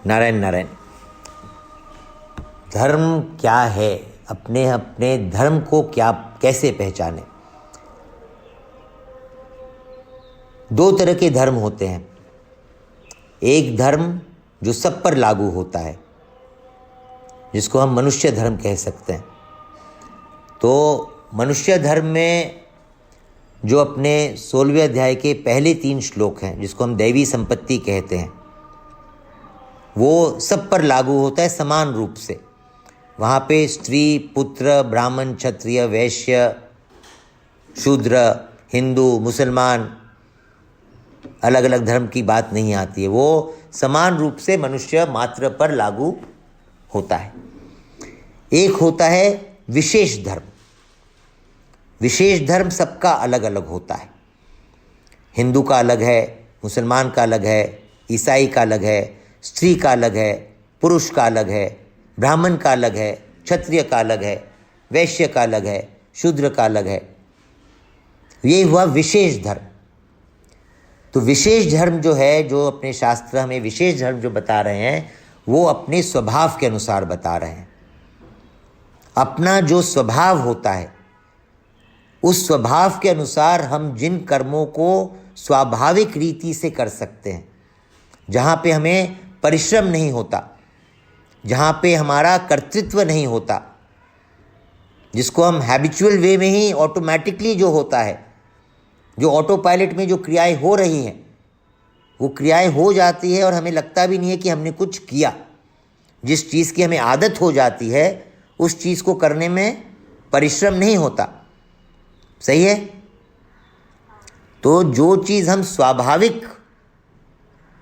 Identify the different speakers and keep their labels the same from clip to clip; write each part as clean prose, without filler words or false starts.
Speaker 1: नारायण नारायण। धर्म क्या है, अपने अपने धर्म को क्या कैसे पहचाने। दो तरह के धर्म होते हैं। एक धर्म जो सब पर लागू होता है, जिसको हम मनुष्य धर्म कह सकते हैं। तो मनुष्य धर्म में जो अपने 16वें अध्याय के पहले 3 श्लोक हैं, जिसको हम दैवी संपत्ति कहते हैं, वो सब पर लागू होता है समान रूप से। वहाँ पे स्त्री, पुत्र, ब्राह्मण, क्षत्रिय, वैश्य, शूद्र, हिंदू, मुसलमान, अलग अलग धर्म की बात नहीं आती है। वो समान रूप से मनुष्य मात्र पर लागू होता है। एक होता है विशेष धर्म। विशेष धर्म सबका अलग अलग होता है। हिंदू का अलग है, मुसलमान का अलग है, ईसाई का अलग है, स्त्री का अलग है, पुरुष का अलग है, ब्राह्मण का अलग है, क्षत्रिय का अलग है, वैश्य का अलग है, शूद्र का अलग है। ये हुआ विशेष धर्म। तो विशेष धर्म जो है, जो अपने शास्त्र हमें विशेष धर्म जो बता रहे हैं, वो अपने स्वभाव के अनुसार बता रहे हैं। अपना जो स्वभाव होता है, उस स्वभाव के अनुसार हम जिन कर्मों को स्वाभाविक रीति से कर सकते हैं, जहाँ पे हमें परिश्रम नहीं होता, जहाँ पे हमारा कर्तृत्व नहीं होता, जिसको हम हैबिचुअल वे में ही ऑटोमेटिकली जो होता है, जो ऑटो पायलट में जो क्रियाएं हो रही हैं, वो क्रियाएं हो जाती है और हमें लगता भी नहीं है कि हमने कुछ किया। जिस चीज़ की हमें आदत हो जाती है, उस चीज़ को करने में परिश्रम नहीं होता। सही है? तो जो चीज़ हम स्वाभाविक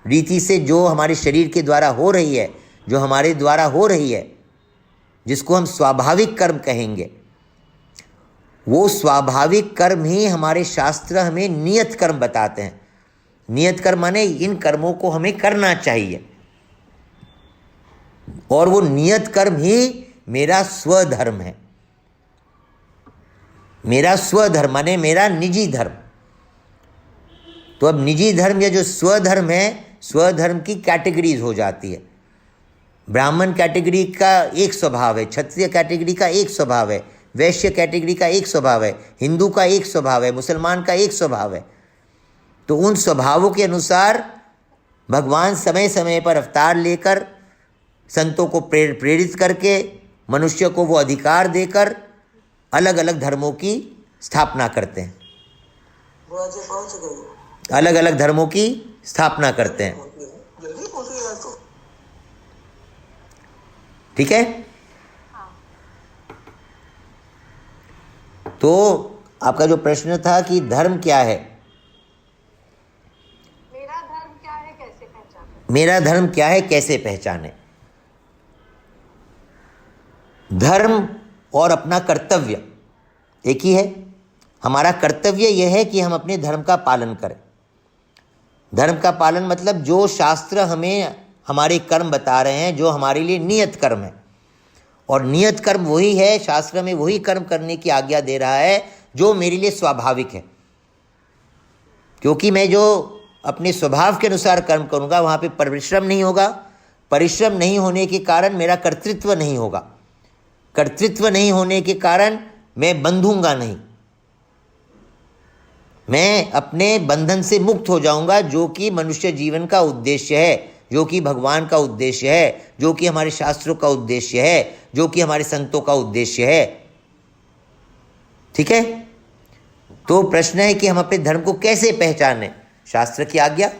Speaker 1: रीति से, जो हमारे शरीर के द्वारा हो रही है, जो हमारे द्वारा हो रही है, जिसको हम स्वाभाविक कर्म कहेंगे, वो स्वाभाविक कर्म ही हमारे शास्त्र हमें नियत कर्म बताते हैं। नियत कर्म माने इन कर्मों को हमें करना चाहिए, और वो नियत कर्म ही मेरा स्वधर्म है। मेरा स्वधर्म माने मेरा निजी धर्म। तो अब निजी धर्म या जो स्वधर्म है, स्वधर्म की कैटेगरीज हो जाती है। ब्राह्मण कैटेगरी का एक स्वभाव है, क्षत्रिय कैटेगरी का एक स्वभाव है, वैश्य कैटेगरी का एक स्वभाव है, हिंदू का एक स्वभाव है, मुसलमान का एक स्वभाव है। तो उन स्वभावों के अनुसार भगवान समय समय पर अवतार लेकर संतों को प्रेरित करके मनुष्य को वो अधिकार देकर अलग अलग धर्मों की स्थापना करते हैं। अलग अलग धर्मों की स्थापना करते हैं। ठीक है? तो आपका जो प्रश्न था कि धर्म क्या है,
Speaker 2: मेरा धर्म क्या है, कैसे पहचाने।
Speaker 1: मेरा धर्म क्या है, कैसे पहचाने। धर्म और अपना कर्तव्य एक ही है। हमारा कर्तव्य यह है कि हम अपने धर्म का पालन करें। धर्म का पालन मतलब जो शास्त्र हमें हमारे कर्म बता रहे हैं, जो हमारे लिए नियत कर्म है। और नियत कर्म वही है, शास्त्र में वही कर्म करने की आज्ञा दे रहा है जो मेरे लिए स्वाभाविक है। क्योंकि मैं जो अपने स्वभाव के अनुसार कर्म करूँगा, वहाँ पे परिश्रम नहीं होगा। परिश्रम नहीं होने के कारण मेरा कर्तृत्व नहीं होगा। कर्तृत्व नहीं होने के कारण मैं बंधूंगा नहीं। मैं अपने बंधन से मुक्त हो जाऊंगा, जो कि मनुष्य जीवन का उद्देश्य है, जो कि भगवान का उद्देश्य है, जो कि हमारे शास्त्रों का उद्देश्य है, जो कि हमारे संतों का उद्देश्य है। ठीक है? तो प्रश्न है कि हम अपने धर्म को कैसे पहचानें। शास्त्र की आज्ञा,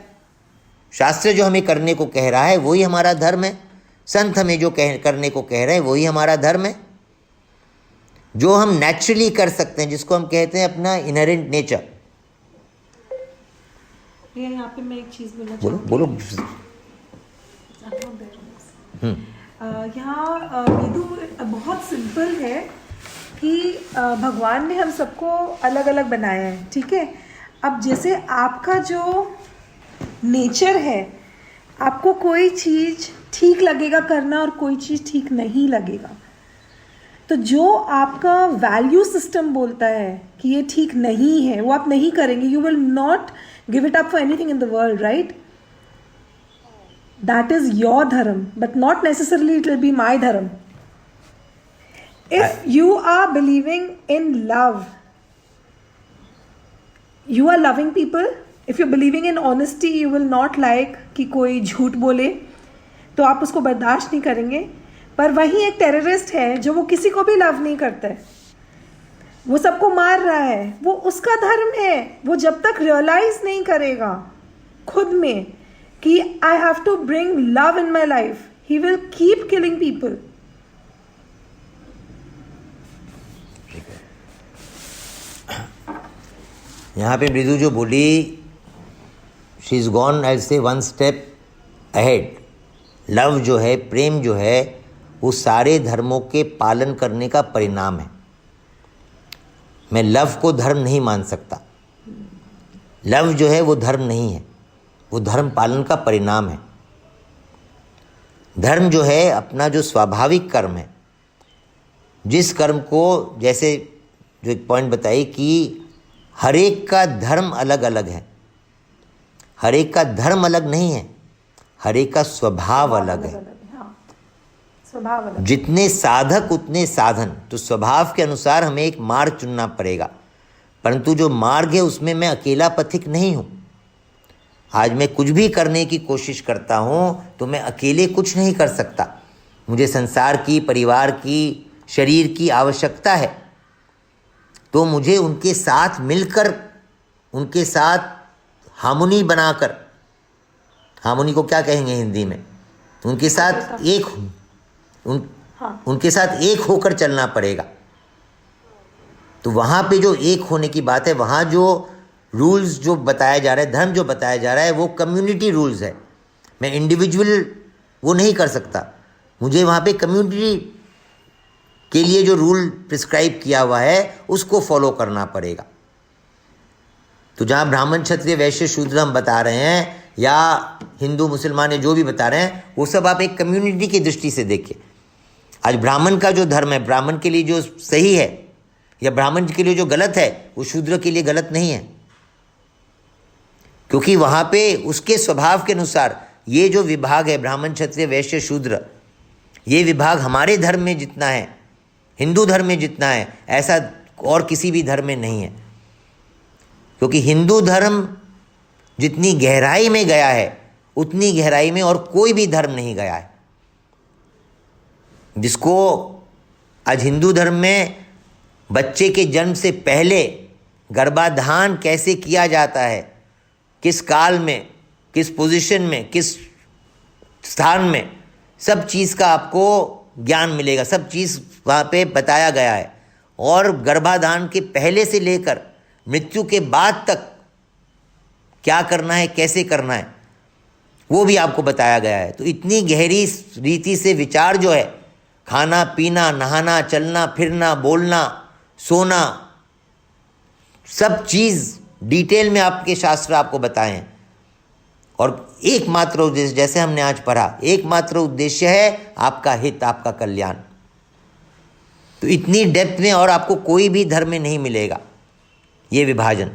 Speaker 1: शास्त्र जो हमें करने को कह रहा है वही हमारा धर्म है। संत हमें जो करने को कह रहे हैं वही हमारा धर्म है। जो हम नेचुरली कर सकते हैं, जिसको हम कहते हैं अपना इनहेरेंट नेचर।
Speaker 2: यहाँ पे मैं एक चीज़ बोलना
Speaker 1: चाहूँगी। बोलो।
Speaker 2: यहाँ विदु बहुत सिंपल है कि भगवान ने हम सबको अलग अलग बनाया है। ठीक है? अब जैसे आपका जो नेचर है, आपको कोई चीज़ ठीक लगेगा करना और कोई चीज़ ठीक नहीं लगेगा। तो जो आपका वैल्यू सिस्टम बोलता है कि ये ठीक नहीं है, वो आप नहीं करेंगे। You will not give it up for anything in the world, right? that is your dharma, but not necessarily it will be my dharma. If you are believing in love, you are loving people. If you're believing in honesty, you will not like कि कोई झूठ बोले, तो आप उसको बर्दाश्त नहीं करेंगे. पर वही एक टेररिस्ट है जो वो किसी को भी लव नहीं करता है, वो सबको मार रहा है, वो उसका धर्म है. वो जब तक रियलाइज नहीं करेगा खुद में कि I have to bring love in my life, he will keep killing people.
Speaker 1: यहाँ पे मृदु जो बोली, शी इज गॉन आई से वन स्टेप अहेड. लव जो है, प्रेम जो है, वो सारे धर्मों के पालन करने का परिणाम है. मैं लव को धर्म नहीं मान सकता. लव जो है वो धर्म नहीं है, वो धर्म पालन का परिणाम है. धर्म जो है अपना जो स्वाभाविक कर्म है, जिस कर्म को, जैसे जो एक पॉइंट बताई कि हर एक का धर्म अलग अलग है, हर एक का धर्म अलग नहीं है, हर एक का स्वभाव अलग है.
Speaker 2: स्वभाव अलग.
Speaker 1: जितने साधक उतने साधन. तो स्वभाव के अनुसार हमें एक मार्ग चुनना पड़ेगा, परंतु जो मार्ग है उसमें मैं अकेला पथिक नहीं हूँ. आज मैं कुछ भी करने की कोशिश करता हूँ तो मैं अकेले कुछ नहीं कर सकता. मुझे संसार की, परिवार की, शरीर की आवश्यकता है. तो मुझे उनके साथ मिलकर, उनके साथ हार्मोनी बनाकर, हार्मोनी को क्या कहेंगे हिंदी में, उनके साथ एक उनके साथ एक होकर चलना पड़ेगा. तो वहाँ पे जो एक होने की बात है, वहाँ जो रूल्स जो बताया जा रहा है, धर्म जो बताया जा रहा है, वो कम्युनिटी रूल्स है. मैं इंडिविजुअल वो नहीं कर सकता. मुझे वहाँ पे कम्युनिटी के लिए जो रूल प्रिस्क्राइब किया हुआ है उसको फॉलो करना पड़ेगा. तो जहाँ ब्राह्मण, क्षत्रिय, वैश्य, शूद्र हम बता रहे हैं, या हिंदू मुसलमान जो भी बता रहे हैं, वो सब आप एक कम्युनिटी की दृष्टि से देखिए. आज ब्राह्मण का जो धर्म है, ब्राह्मण के लिए जो सही है या ब्राह्मण के लिए जो गलत है, वो शूद्र के लिए गलत नहीं है. क्योंकि वहाँ पे उसके स्वभाव के अनुसार ये जो विभाग है, ब्राह्मण, क्षत्रिय, वैश्य, शूद्र, ये विभाग हमारे धर्म में जितना है, हिंदू धर्म में जितना है, ऐसा और किसी भी धर्म में नहीं है. क्योंकि हिंदू धर्म जितनी गहराई में गया है, उतनी गहराई में और कोई भी धर्म नहीं गया है. जिसको आज हिंदू धर्म में बच्चे के जन्म से पहले गर्भाधान कैसे किया जाता है, किस काल में, किस पोजीशन में, किस स्थान में, सब चीज़ का आपको ज्ञान मिलेगा. सब चीज़ वहाँ पे बताया गया है. और गर्भाधान के पहले से लेकर मृत्यु के बाद तक क्या करना है, कैसे करना है, वो भी आपको बताया गया है. तो इतनी गहरी रीति से विचार जो है, खाना पीना, नहाना, चलना फिरना, बोलना, सोना, सब चीज़ डिटेल में आपके शास्त्र आपको बताए हैं. और एकमात्र उद्देश्य, जैसे हमने आज पढ़ा, एकमात्र उद्देश्य है आपका हित, आपका कल्याण. तो इतनी डेप्थ में और आपको कोई भी धर्म में नहीं मिलेगा ये विभाजन.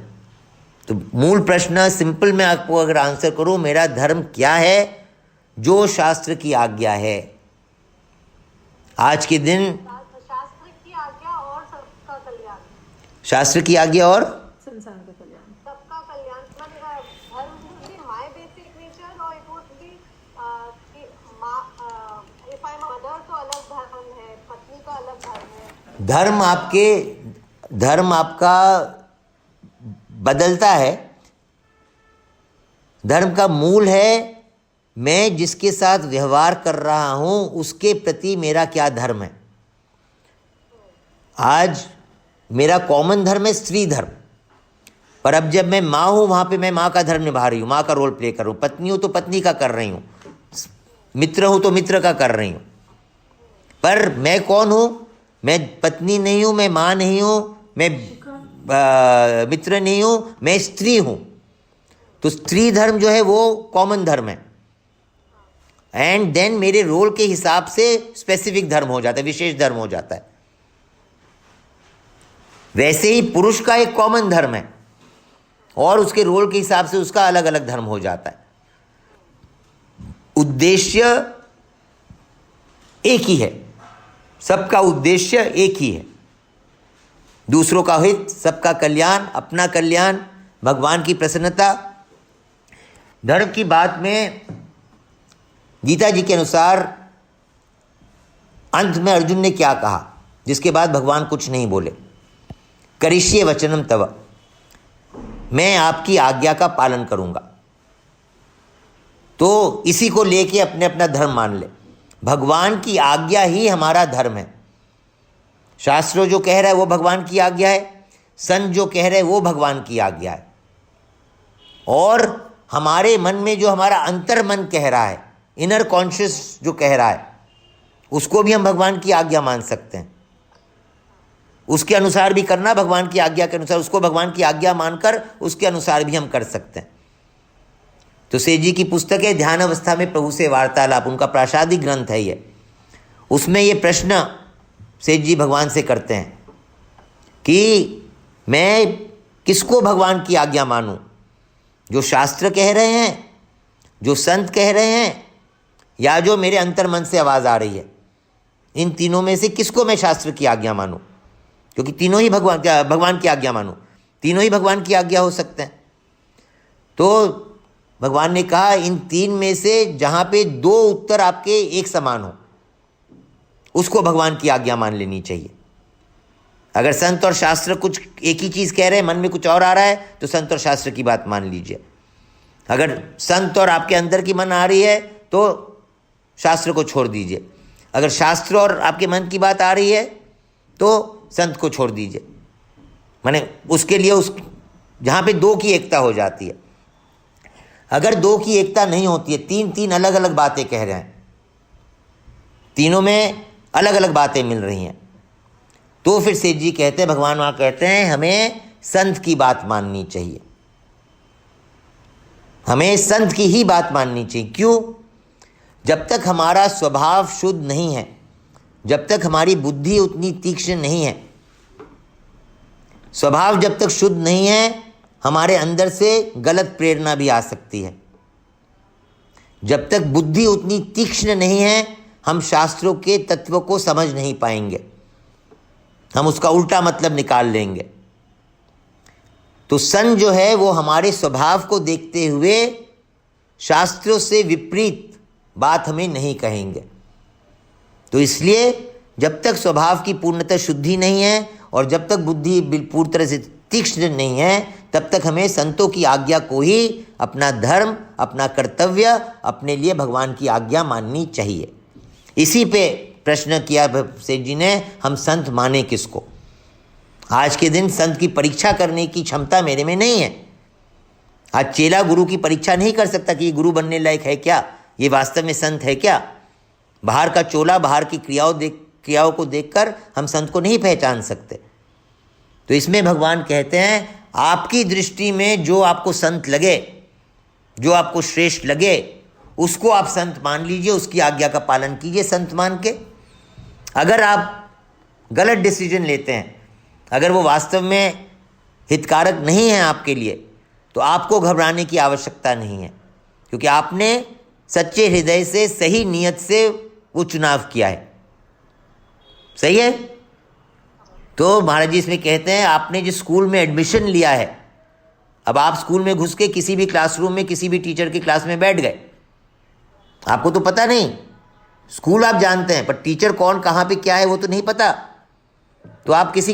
Speaker 1: तो मूल प्रश्न सिंपल मैं आपको अगर आंसर करूं, मेरा धर्म क्या है? जो शास्त्र की आज्ञा है. आज के दिन
Speaker 3: शास्त्र की आज्ञा और सबका कल्याण,
Speaker 1: शास्त्र की आज्ञा और
Speaker 2: संसार का कल्याण,
Speaker 3: सबका कल्याण. धर्म would be my basic nature or it would be कि if I'm a mother तो अलग धर्म है, पत्नी का अलग धर्म है.
Speaker 1: धर्म आपका बदलता है. धर्म का मूल है मैं जिसके साथ व्यवहार कर रहा हूं उसके प्रति मेरा क्या धर्म है. आज मेरा कॉमन धर्म है स्त्री धर्म, पर अब जब मैं माँ हूं वहां पे मैं माँ का धर्म निभा रही हूं, माँ का रोल प्ले कर रही हूं. पत्नी हूं तो पत्नी का कर रही हूं, मित्र हूं तो मित्र का कर रही हूं. पर मैं कौन हूं? मैं पत्नी नहीं हूं, मैं माँ नहीं हूं, मैं मित्र नहीं हूं, मैं स्त्री हूं. तो स्त्री धर्म जो है वो कॉमन धर्म है. एंड देन मेरे रोल के हिसाब से स्पेसिफिक धर्म हो जाता है, विशेष धर्म हो जाता है. वैसे ही पुरुष का एक कॉमन धर्म है और उसके रोल के हिसाब से उसका अलग अलग धर्म हो जाता है. उद्देश्य एक ही है, सबका उद्देश्य एक ही है, दूसरों का हित, सबका कल्याण, अपना कल्याण, भगवान की प्रसन्नता। धर्म की बात में गीता जी के अनुसार अंत में अर्जुन ने क्या कहा, जिसके बाद भगवान कुछ नहीं बोले, करिष्ये वचनम तव, मैं आपकी आज्ञा का पालन करूंगा। तो इसी को लेके अपने अपना धर्म मान ले। भगवान की आज्ञा ही हमारा धर्म है। शास्त्रों जो कह रहा है वो भगवान की आज्ञा है, संत जो कह रहे हैं वो भगवान की आज्ञा है, और हमारे मन में जो हमारा अंतर मन कह रहा है, इनर कॉन्शियस जो कह रहा है, उसको भी हम भगवान की आज्ञा मान सकते हैं। उसके अनुसार भी करना, भगवान की आज्ञा के अनुसार, उसको भगवान की आज्ञा मानकर उसके अनुसार भी हम कर सकते हैं। तो सेठ जी की पुस्तक है ध्यान अवस्था में प्रभु से वार्तालाप, उनका प्रासादिक ग्रंथ है ये। उसमें ये प्रश्न सेठ जी भगवान से करते हैं कि मैं किसको भगवान की आज्ञा मानूं, जो शास्त्र कह रहे हैं, जो संत कह रहे हैं, या जो मेरे अंतर मन से आवाज़ आ रही है। इन तीनों में से किसको मैं शास्त्र की आज्ञा मानूं, क्योंकि तीनों ही भगवान की आज्ञा मानूं, तीनों ही भगवान की आज्ञा हो सकते हैं। तो भगवान ने कहा इन तीन में से जहाँ पे दो उत्तर आपके एक समान हो, उसको भगवान की आज्ञा मान लेनी चाहिए। अगर संत और शास्त्र कुछ एक ही चीज़ कह रहे हैं, मन में कुछ और आ रहा है, तो संत और शास्त्र की बात मान लीजिए। अगर संत और आपके अंदर की मन आ रही है तो शास्त्र को छोड़ दीजिए। अगर शास्त्र और आपके मन की बात आ रही है तो संत को छोड़ दीजिए। माने उसके लिए उस जहाँ पे दो की एकता हो जाती है। अगर दो की एकता नहीं होती है, तीन अलग अलग बातें कह रहे हैं, तीनों में अलग अलग बातें मिल रही हैं, तो फिर सेठ जी कहते हैं, भगवान वहाँ कहते हैं हमें संत की बात माननी चाहिए, हमें संत की ही बात माननी चाहिए। क्यों? जब तक हमारा स्वभाव शुद्ध नहीं है, जब तक हमारी बुद्धि उतनी तीक्ष्ण नहीं है, स्वभाव जब तक शुद्ध नहीं है, हमारे अंदर से गलत प्रेरणा भी आ सकती है। जब तक बुद्धि उतनी तीक्ष्ण नहीं है, हम शास्त्रों के तत्व को समझ नहीं पाएंगे, हम उसका उल्टा मतलब निकाल लेंगे। तो संत जो है वो हमारे स्वभाव को देखते हुए शास्त्रों से विपरीत बात हमें नहीं कहेंगे। तो इसलिए जब तक स्वभाव की पूर्णतः शुद्धि नहीं है और जब तक बुद्धि पूरी तरह से तीक्ष्ण नहीं है, तब तक हमें संतों की आज्ञा को ही अपना धर्म, अपना कर्तव्य, अपने लिए भगवान की आज्ञा माननी चाहिए। इसी पे प्रश्न किया सेठ जी ने, हम संत माने किसको? आज के दिन संत की परीक्षा करने की क्षमता मेरे में नहीं है। आज चेला गुरु की परीक्षा नहीं कर सकता कि ये गुरु बनने लायक है क्या, ये वास्तव में संत है क्या। बाहर का चोला, बाहर की क्रियाओं को देखकर हम संत को नहीं पहचान सकते। तो इसमें भगवान कहते हैं आपकी दृष्टि में जो आपको संत लगे, जो आपको श्रेष्ठ लगे, उसको आप संत मान लीजिए, उसकी आज्ञा का पालन कीजिए संत मान के। अगर आप गलत डिसीजन लेते हैं, अगर वो वास्तव में हितकारक नहीं है आपके लिए, तो आपको घबराने की आवश्यकता नहीं है, क्योंकि आपने सच्चे हृदय से, सही नीयत से वो चुनाव किया है। सही है? तो महाराज जी इसमें कहते हैं आपने जिस स्कूल में एडमिशन लिया है, अब आप स्कूल में घुस के किसी भी क्लासरूम में किसी भी टीचर की क्लास में बैठ गए, आपको तो पता नहीं, स्कूल आप जानते हैं पर टीचर कौन, कहाँ पे क्या है वो तो नहीं पता, तो आप किसी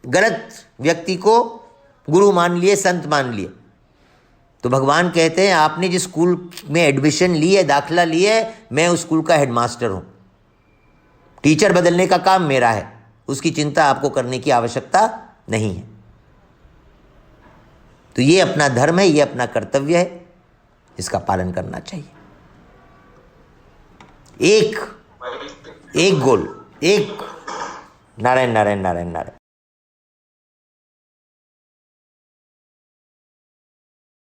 Speaker 1: गलत व्यक्ति को गुरु मान लिए, संत मान लिए। तो भगवान कहते हैं आपने जिस स्कूल में एडमिशन ली है, दाखिला लिया है, मैं उस स्कूल का हेडमास्टर हूँ, टीचर बदलने का काम मेरा है, उसकी चिंता आपको करने की आवश्यकता नहीं है। तो ये अपना धर्म है, ये अपना कर्तव्य है, इसका पालन करना चाहिए। एक गोल, एक नारायण नारायण नारायण नारायण।